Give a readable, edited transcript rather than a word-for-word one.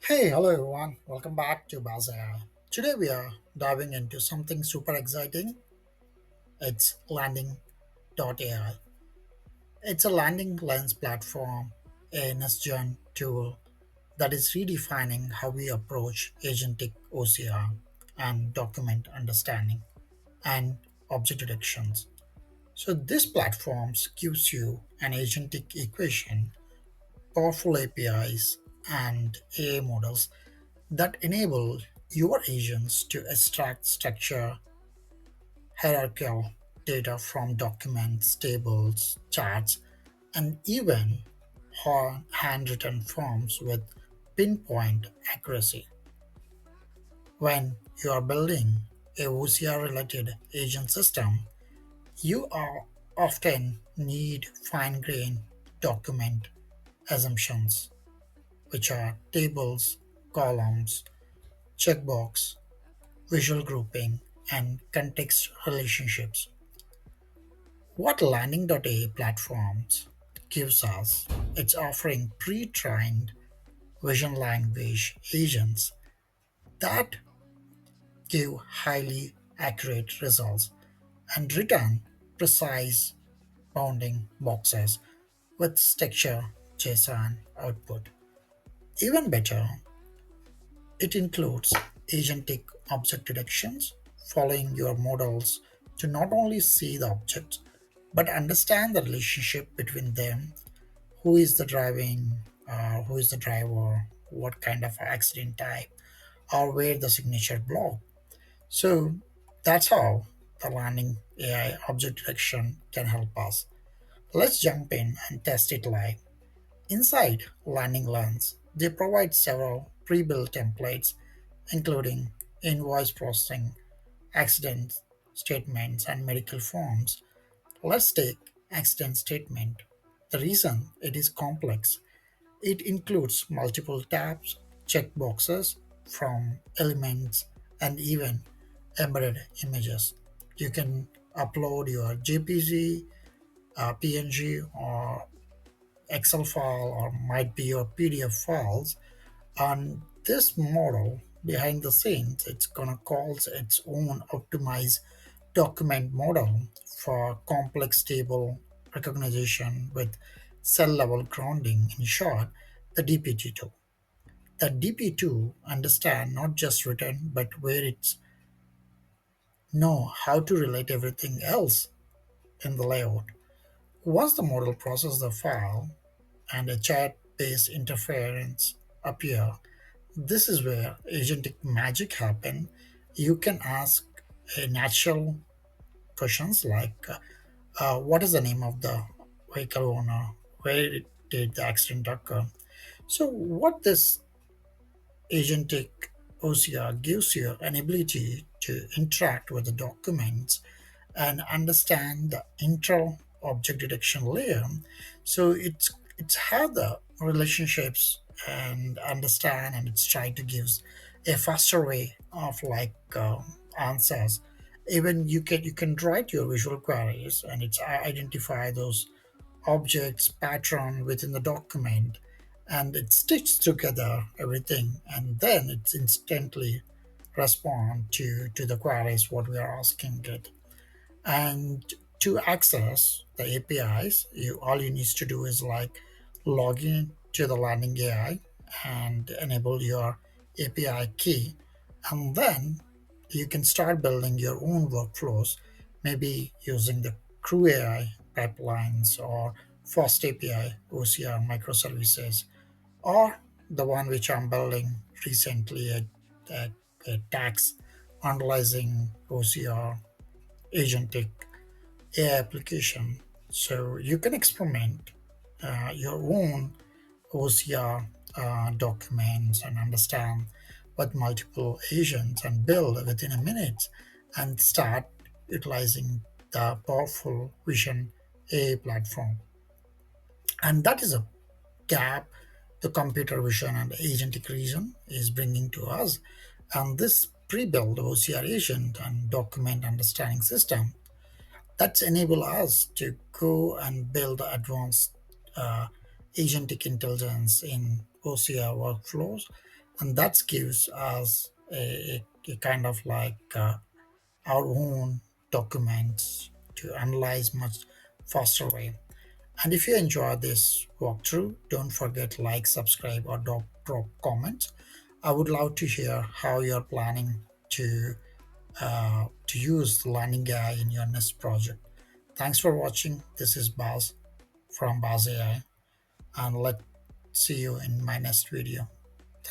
Hey, hello everyone. Welcome back to Bazai. Today we are diving into something super exciting. It's Landing.ai. It's a landing lens platform, a next-gen tool that is redefining how we approach agentic OCR and document understanding and object detections. So this platform gives you an agentic equation, powerful APIs, and AI models that enable your agents to extract structure, hierarchical data from documents, tables, charts, and even handwritten forms with pinpoint accuracy. When you are building a OCR related agent system, you are often need fine-grained document assumptions, which are tables, columns, checkbox, visual grouping, and context relationships. What Landing.ai platforms gives us, it's offering pre-trained vision language agents that give highly accurate results and return precise bounding boxes with texture JSON output. Even better, it includes agentic object detections, following your models to not only see the objects but understand the relationship between them. Who is the driving? Who is the driver? What kind of accident type? Or where the signature block? So that's how the landing AI object detection can help us. Let's jump in and test it live. Inside LandingLens, they provide several pre-built templates including invoice processing, accident statements, and medical forms. Let's take accident statement. The reason it is complex, it includes multiple tabs, checkboxes from elements, and even embedded images. You can upload your JPG, PNG, or Excel file, or might be your PDF files. And this model behind the scenes, it's gonna call its own optimized document model for complex table recognition with cell level grounding. In short, the DPT2. The DP2 understand not just written but where it's know how to relate everything else in the layout. Once the model processes the file and a chat-based interference appear, this is where agentic magic happen. You can ask a natural questions like, what is the name of the vehicle owner? Where did the accident occur? So, what this agentic OCR gives you an ability to interact with the documents and understand the inter object detection layer. So it's have the relationships and understand, and it's trying to give a faster way of answers. Even you can write your visual queries and it's identify those objects pattern within the document, and it stitches together everything, and then it's instantly respond to the queries what we are asking it. And to access the APIs, you all you need to do is like log in to the landing AI and enable your API key, and then you can start building your own workflows, maybe using the Crew AI pipelines or Fast API OCR microservices, or the one which I'm building recently, a tax analyzing OCR agentic AI application. So you can experiment your own OCR documents and understand what multiple agents and build within a minute and start utilizing the powerful Vision AI platform. And that is a gap the computer vision and agentic reason is bringing to us. And this pre-built OCR agent and document understanding system that's enable us to go and build advanced uh, agentic intelligence in OCR workflows. and that gives us a kind of like our own documents to analyze much faster way. And if you enjoy this walkthrough, don't forget like, subscribe, or drop comments. I would love to hear how you're planning to use the Landing AI in your next project. Thanks for watching. This is Baz from Bazai, and let's see you in my next video.